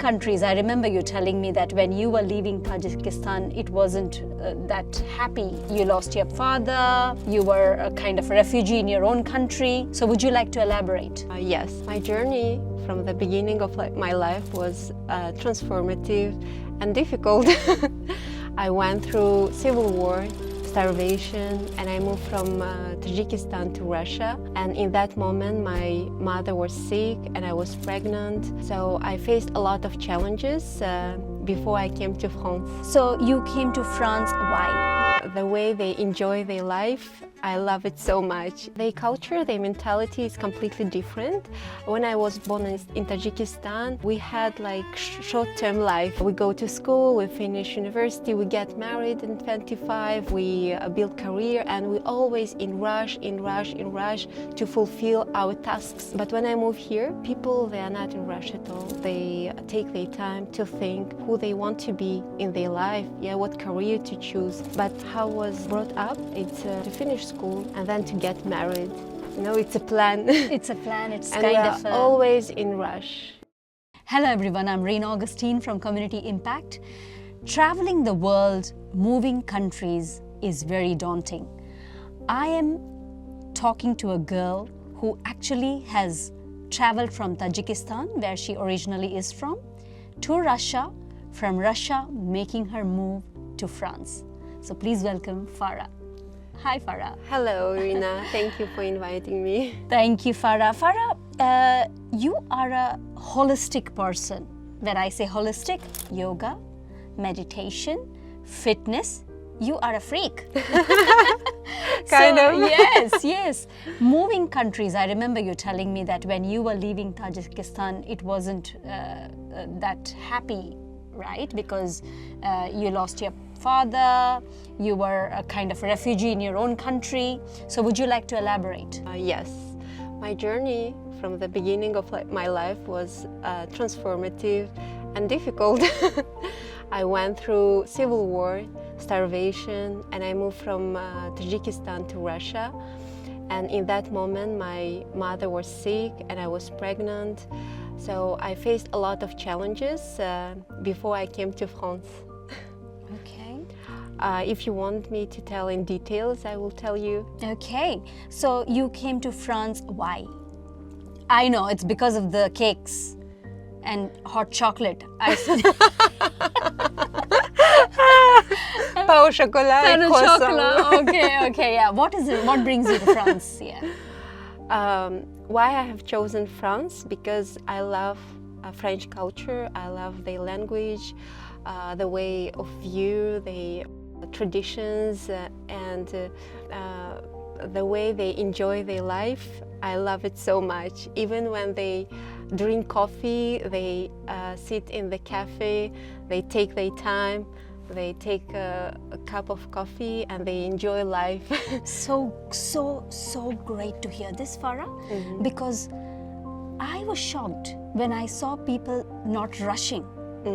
countries, I remember you telling me that when you were leaving Tajikistan, it wasn't that happy. You lost your father, you were a kind of refugee in your own country. So would you like to elaborate? Yes, my journey from the beginning of my life was transformative and difficult. I went through civil war, starvation, and I moved from Tajikistan to Russia. And in that moment, my mother was sick and I was pregnant. So I faced a lot of challenges before I came to France. So you came to France, why? The way they enjoy their life, I love it so much. Their culture, their mentality is completely different. When I was born in Tajikistan, we had like short-term life. We go to school, we finish university, we get married in 25, we build career, and we always in rush to fulfill our tasks. But when I moved here, people, they are not in rush at all. They take their time to think who they want to be in their life, what career to choose. But how I was brought up, it's to finish school and then to get married. You know, it's a plan. It's a plan, it's and kind we're of always in rush. Hello everyone, I'm Reena Augustine from Community Impact. Traveling the world, moving countries is very daunting. I am talking to a girl who actually has traveled from Tajikistan, where she originally is from, to Russia, from Russia making her move to France. So please welcome Fara. Hi Fara. Hello Reena, thank you for inviting me. Thank you Fara. Fara, you are a holistic person. When I say holistic, yoga, meditation, fitness, you are a freak. Kind of. Yes. Moving countries, I remember you telling me that when you were leaving Tajikistan, it wasn't that happy, right? Because you lost your father, you were a kind of refugee in your own country. So would you like to elaborate? Yes, my journey from the beginning of my life was transformative and difficult. I went through civil war, starvation, and I moved from Tajikistan to Russia. And in that moment, my mother was sick and I was pregnant. So I faced a lot of challenges before I came to France. Okay. If you want me to tell in details, I will tell you. Okay. So you came to France, why? I know, it's because of the cakes and hot chocolate. Pain au chocolat et croissant. Okay, yeah. What is it? What brings you to France? Yeah. Why I have chosen France? Because I love French culture. I love their language, the way of view, the traditions, and the way they enjoy their life. I love it so much. Even when they drink coffee, they sit in the cafe, they take their time, they take a cup of coffee and they enjoy life. So great to hear this, Fara, because I was shocked when I saw people not rushing.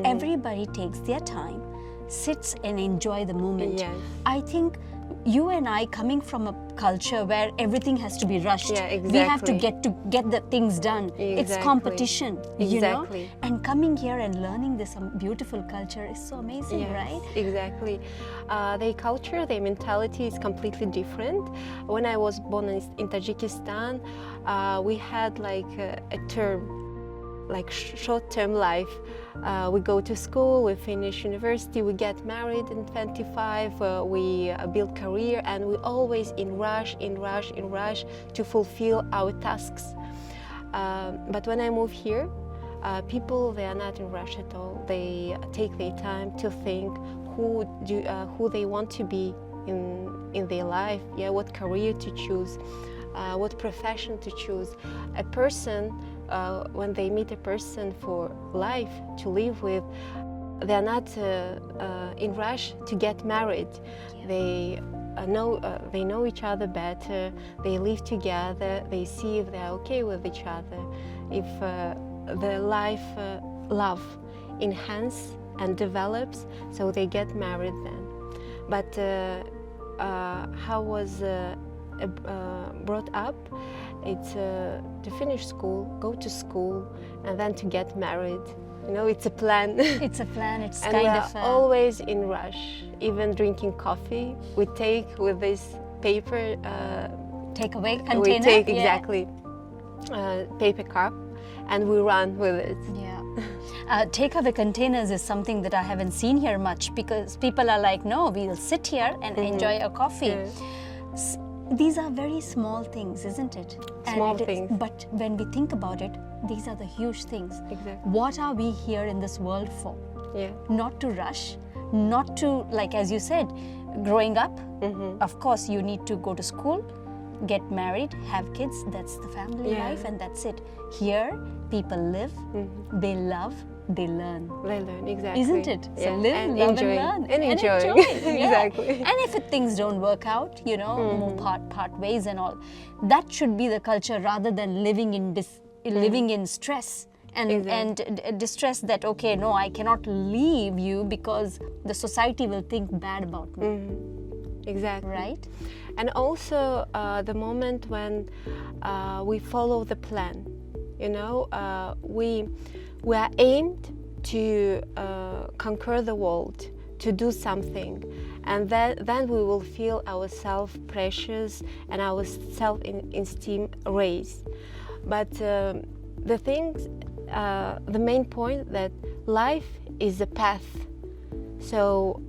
Everybody takes their time, sits and enjoy the moment. Yes. I think you and I, coming from a culture where everything has to be rushed, exactly. we have to get the things done. Exactly. It's competition, you know? Exactly. And coming here and learning this beautiful culture is so amazing, Yes, right? Exactly. Their culture, their mentality is completely different. When I was born in Tajikistan, we had like a term, like short-term life. We go to school, we finish university, we get married in 25, we build career, and we always in rush to fulfill our tasks. But when I moved here, people, they are not in rush at all. They take their time to think who they want to be in their life, what career to choose, what profession to choose. A person, when they meet a person for life to live with, they are not in rush to get married. They know each other better. They live together. They see if they are okay with each other, if the life love enhance and develops. So they get married then. But how was brought up? It's to finish school, go to school, and then to get married. You know, it's a plan. It's a plan. It's And kind we of are always in rush. Even drinking coffee, we take with this paper. takeaway container. We take Yeah. exactly paper cup, and we run with it. Yeah. Takeaway containers is something that I haven't seen here much, because people are like, no, we'll sit here and enjoy a coffee. Yeah. These are very small things, isn't it? Small things. But when we think about it, these are the huge things. Exactly. What are we here in this world for? Yeah. Not to rush, not to, like as you said, growing up, of course you need to go to school, get married, have kids, that's the family Yeah. life, and that's it. Here, people live, they love, they learn. They learn, exactly. Isn't it? So Yeah. live, and love enjoy. and learn. And enjoy. Yeah. Exactly. And if things don't work out, you know, more part ways and all, that should be the culture, rather than living in living in stress and distress that, okay, no, I cannot leave you because the society will think bad about me. Exactly. Right? And also the moment when we follow the plan, you know, we are aimed to conquer the world, to do something, and then we will feel ourselves precious and our self-esteem raised. But the things, the main point that life is a path. So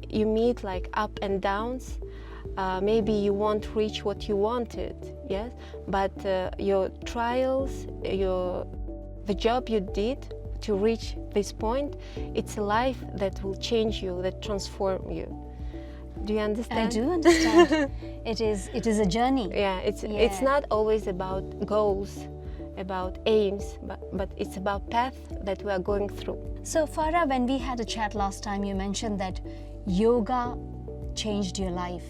you meet like up and downs. Maybe you won't reach what you wanted, yes, but your trials, the job you did to reach this point, it's a life that will change you, that transform you. Do you understand? I do understand. It is a journey. Yeah, it's not always about goals, about aims, but it's about path that we are going through. So Farah, when we had a chat last time, you mentioned that yoga changed your life.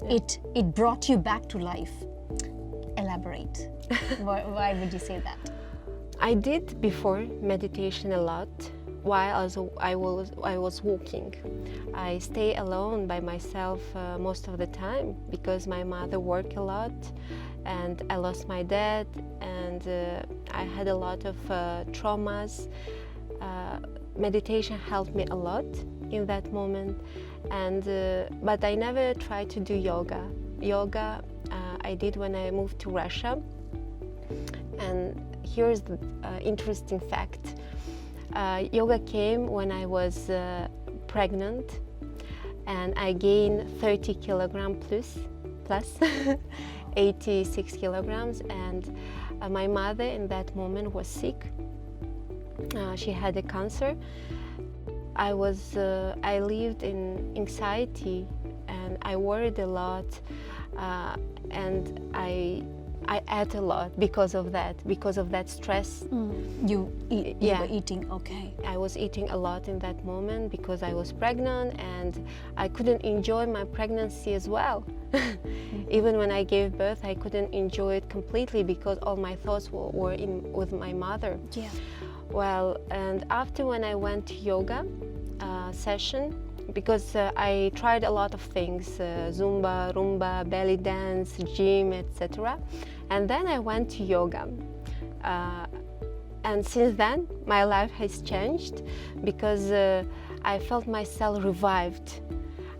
Yeah. It brought you back to life. Elaborate. Why would you say that? I did before meditation a lot while I was walking. I stay alone by myself most of the time because my mother worked a lot and I lost my dad, and I had a lot of traumas. Meditation helped me a lot in that moment, and but I never tried to do yoga. Yoga I did when I moved to Russia, and here's the interesting fact. Yoga came when I was pregnant, and I gained 30 kilograms plus 86 kilograms, and my mother in that moment was sick. She had a cancer. I lived in anxiety, and I worried a lot, and I ate a lot because of that stress. You were eating, okay. I was eating a lot in that moment because I was pregnant, and I couldn't enjoy my pregnancy as well. Even when I gave birth, I couldn't enjoy it completely because all my thoughts were with my mother. Yeah. Well, and after when I went to yoga session, because I tried a lot of things, Zumba, Rumba, belly dance, gym, etc. And then I went to yoga. And since then, my life has changed because I felt myself revived.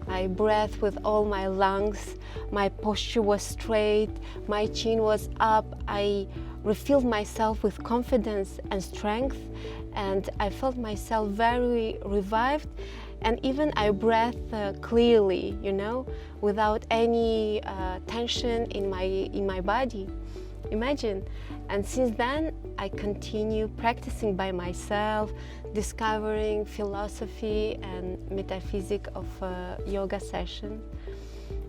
I breathed with all my lungs, my posture was straight, my chin was up, I refilled myself with confidence and strength, and I felt myself very revived, and even I breathed clearly, you know, without any tension in my body. Imagine. And since then, I continue practicing by myself, discovering philosophy and metaphysics of yoga session,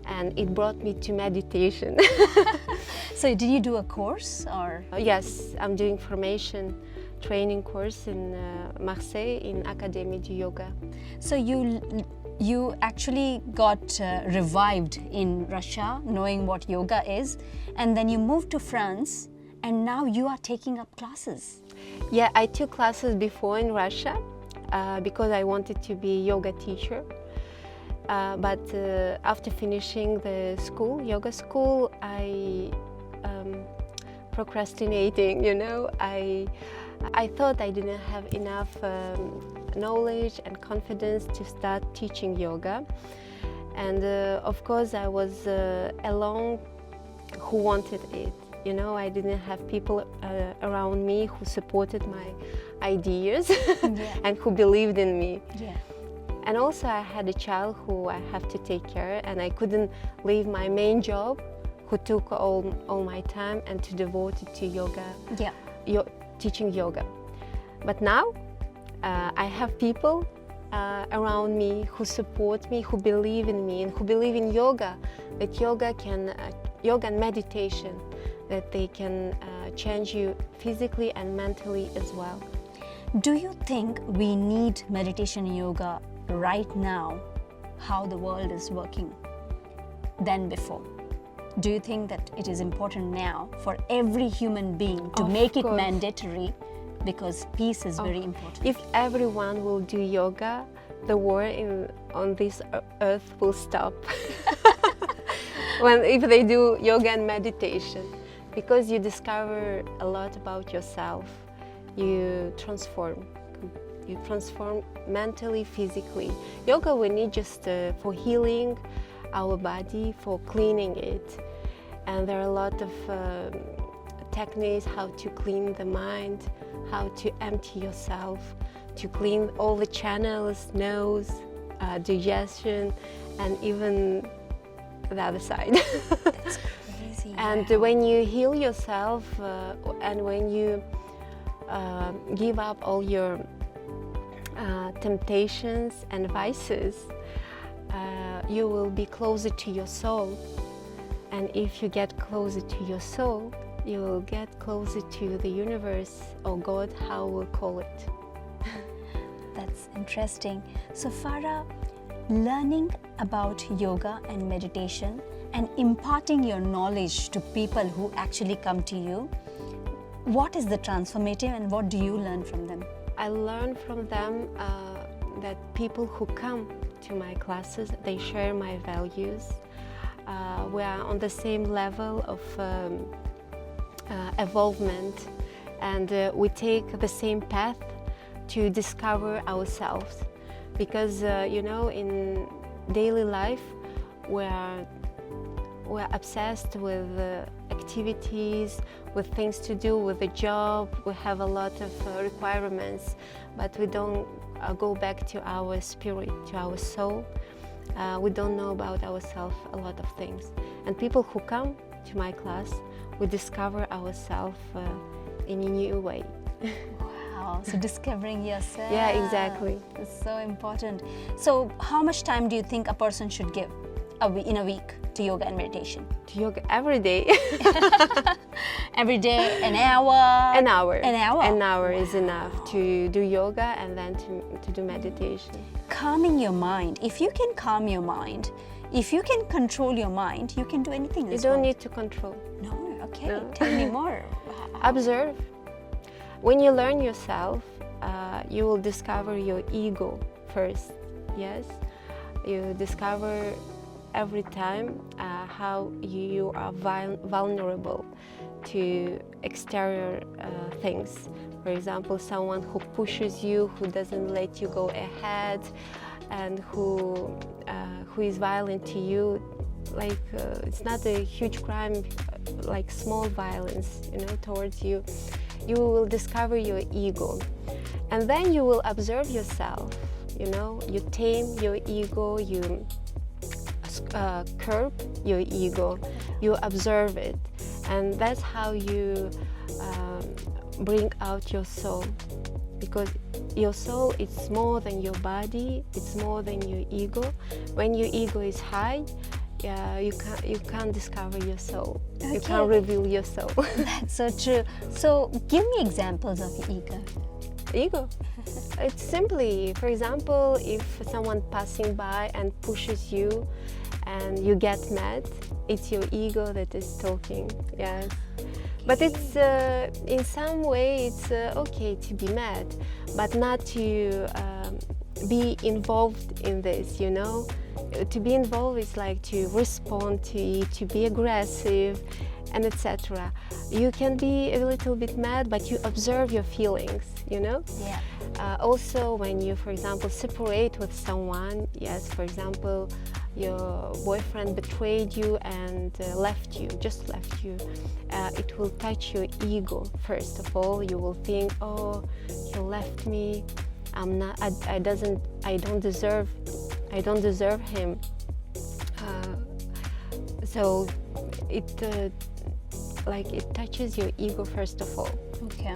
and it brought me to meditation. So did you do a course or? Yes, I'm doing formation training course in Marseille in Académie du Yoga. So you actually got revived in Russia, knowing what yoga is, and then you moved to France, and now you are taking up classes. Yeah, I took classes before in Russia because I wanted to be yoga teacher. But after finishing the yoga school, I procrastinating, you know. I thought I didn't have enough knowledge and confidence to start teaching yoga. And of course I was alone who wanted it. You know, I didn't have people around me who supported my ideas and who believed in me. Yeah. And also I had a child who I have to take care, and I couldn't leave my main job, who took all my time, and to devote it to yoga, teaching yoga. But now I have people around me who support me, who believe in me, and who believe in yoga, that yoga and meditation, that they can change you physically and mentally as well. Do you think we need meditation and yoga right now, how the world is working, than before? Do you think that it is important now for every human being to make it mandatory, because peace is very important? If everyone will do yoga, the war on this earth will stop. If they do yoga and meditation, because you discover a lot about yourself, you transform mentally, physically. Yoga we need just for healing our body, for cleaning it, and there are a lot of techniques how to clean the mind, how to empty yourself, to clean all the channels, nose, digestion, and even the other side. That's crazy. And when you heal yourself and when you give up all your temptations and vices, you will be closer to your soul. And if you get closer to your soul, you will get closer to the universe, or God, how we'll call it. That's interesting. So Fara, learning about yoga and meditation and imparting your knowledge to people who actually come to you, what is the transformative and what do you learn from them? I learn from them that people who come to my classes, they share my values. We are on the same level of evolvement, and we take the same path to discover ourselves. Because you know, in daily life we're obsessed with activities, with things to do, with a job. We have a lot of requirements, but we don't go back to our spirit, to our soul. We don't know about ourselves a lot of things. And people who come to my class, we discover ourselves in a new way. Wow, so discovering yourself. Yeah, exactly. It's so important. So how much time do you think a person should give in a week to yoga and meditation? To yoga every day. Every day, an hour? An hour. An hour? An hour is enough to do yoga and then to do meditation. Calming your mind. If you can calm your mind, if you can control your mind, you can do anything in this You don't world. need to control. No, okay. No. Tell me more. Observe. When you learn yourself, you will discover your ego first. Yes, you discover every time how you are vulnerable to exterior things. For example, someone who pushes you, who doesn't let you go ahead, and who is violent to you. Like it's not a huge crime, like small violence, you know, towards you. You will discover your ego, and then you will observe yourself. You know, you tame your ego, you curb your ego, you observe it, and that's how you bring out your soul. Because your soul is more than your body, it's more than your ego. When your ego is high, you can't discover your soul. Okay. You can't reveal your soul. That's so true. So give me examples of your ego. Ego? It's simply, for example, if someone passing by and pushes you and you get mad, it's your ego that is talking. Yes. But it's in some way it's okay to be mad, but not to be involved in this, you know. To be involved is like to respond to it, to be aggressive, and etc. You can be a little bit mad, but you observe your feelings, you know? Yeah. Also, when you, for example, separate with someone, yes, for example, your boyfriend betrayed you and left you, it will touch your ego. First of all, you will think, oh, he left me. I don't deserve him. So it touches your ego first of all. Okay.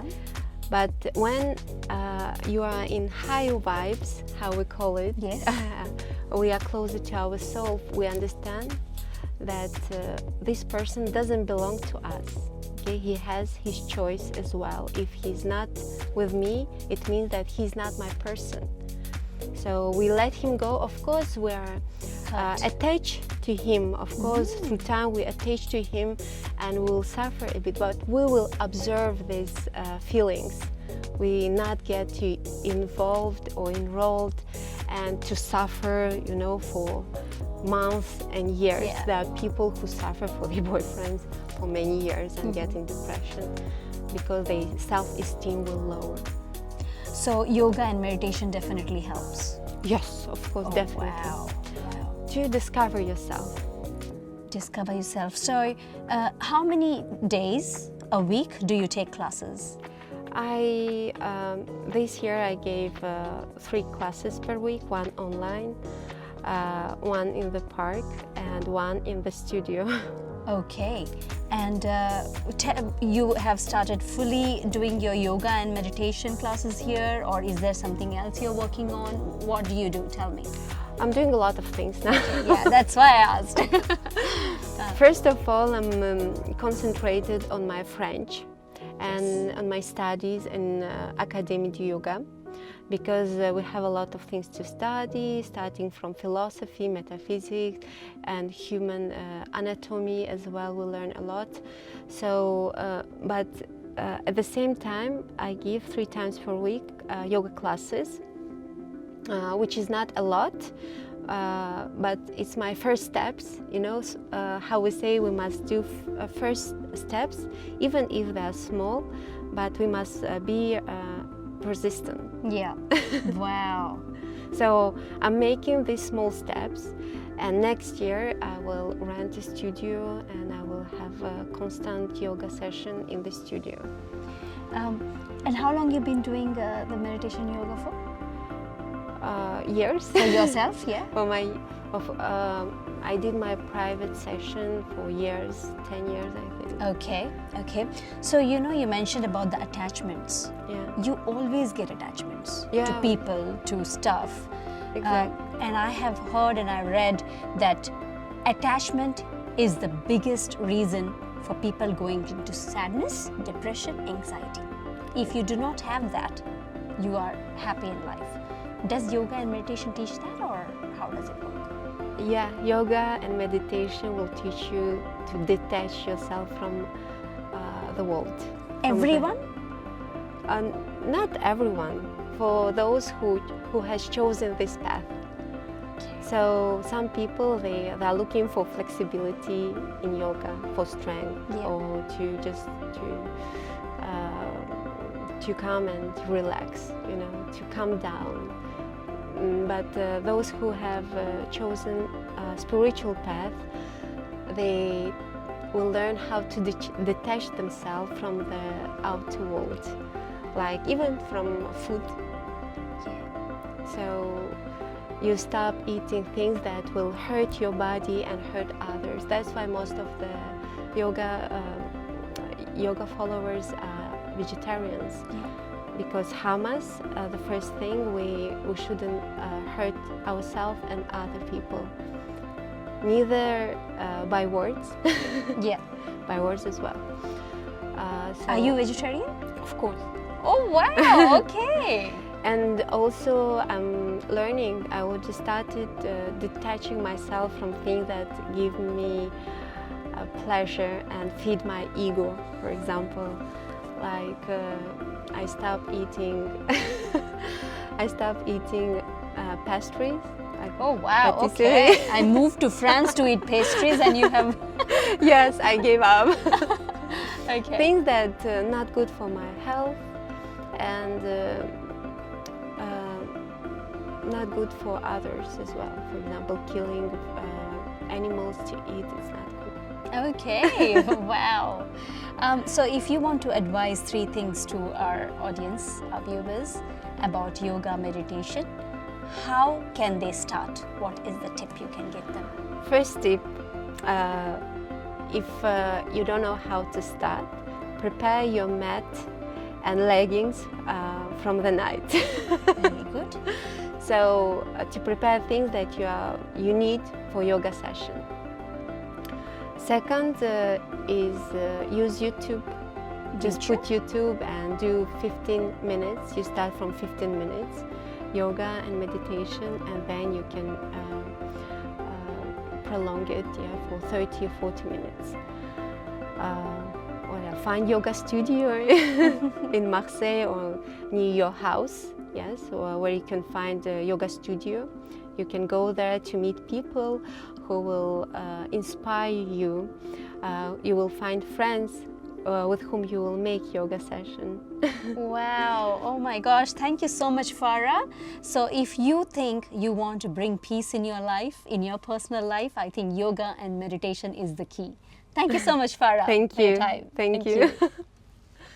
But when you are in higher vibes, how we call it, Yes. we are closer to our soul, we understand that this person doesn't belong to us. Okay? He has his choice as well. If he's not with me, it means that he's not my person. So we let him go. Of course, we are attached to him. Of course, through time we attach to him and we will suffer a bit, but we will observe these feelings. We not get too involved or enrolled and to suffer, you know, for months and years. Yeah. There are people who suffer for their boyfriends for many years and get in depression because their self-esteem will lower. So yoga and meditation definitely helps. Yes, of course, definitely. Wow. To discover yourself. Discover yourself. So how many days a week do you take classes? This year I gave 3 classes per week, 1 online, 1 in the park and 1 in the studio. Okay. And you have started fully doing your yoga and meditation classes here, or is there something else you're working on? What do you do? Tell me. I'm doing a lot of things now. Yeah, that's why I asked. First of all, I'm concentrated on my French and on my studies in Académie du Yoga, because we have a lot of things to study, starting from philosophy, metaphysics, and human anatomy as well. We learn a lot. So, but at the same time, I give 3 times per week yoga classes, which is not a lot, but it's my first steps. You know, how we say we must do first steps, even if they're small, but we must be persistent. Yeah. Wow. So I'm making these small steps, and next year I will rent a studio and I will have a constant yoga session in the studio. And how long you been doing the meditation yoga for? Years. For yourself, yeah? For I did my private session for years, 10 years I think. Okay, okay. So you know, you mentioned about the attachments. Yeah. You always get attachments to Yeah. people, to stuff. Exactly. And I have heard and I read that attachment is the biggest reason for people going into sadness, depression, anxiety. If you do not have that, you are happy in life. Does yoga and meditation teach that, or how does it work? Yeah, yoga and meditation will teach you to detach yourself from the world. Everyone? Not everyone. For those who has chosen this path. So some people they are looking for flexibility in yoga, for strength, Yeah. or to just to come and relax, you know, to calm down. But those who have chosen a spiritual path, they will learn how to detach themselves from the outer world, like even from food. So you stop eating things that will hurt your body and hurt others. That's why most of the yoga followers are vegetarians. Yeah. Because Hamas, the first thing, we shouldn't hurt ourselves and other people. Neither by words, Yeah. by words as well. So Are you vegetarian? Of course. Oh wow, okay. And also I'm learning, I just started detaching myself from things that give me pleasure and feed my ego, for example. Like I stopped eating pastries. Like Oh wow, patisserie. okay. I moved to France to eat pastries and you have Yes, I gave up. Okay. Things that not good for my health and not good for others as well. For example, killing animals to eat is not good. Okay, wow. So if you want to advise 3 things to our audience, our viewers, about yoga meditation, how can they start? What is the tip you can give them? First tip, if you don't know how to start, prepare your mat and leggings from the night. Very good. So to prepare things that you need for yoga session. Second is use YouTube. Just put YouTube and do 15 minutes. You start from 15 minutes, yoga and meditation, and then you can prolong it for 30 or 40 minutes. Find yoga studio in Marseille or near your house, yes, or where you can find a yoga studio. You can go there to meet people who will inspire you. You will find friends with whom you will make yoga session. Wow, oh my gosh, thank you so much, Fara. So if you think you want to bring peace in your life, in your personal life, I think yoga and meditation is the key. Thank you so much, Fara. Thank for your you. time. Thank you.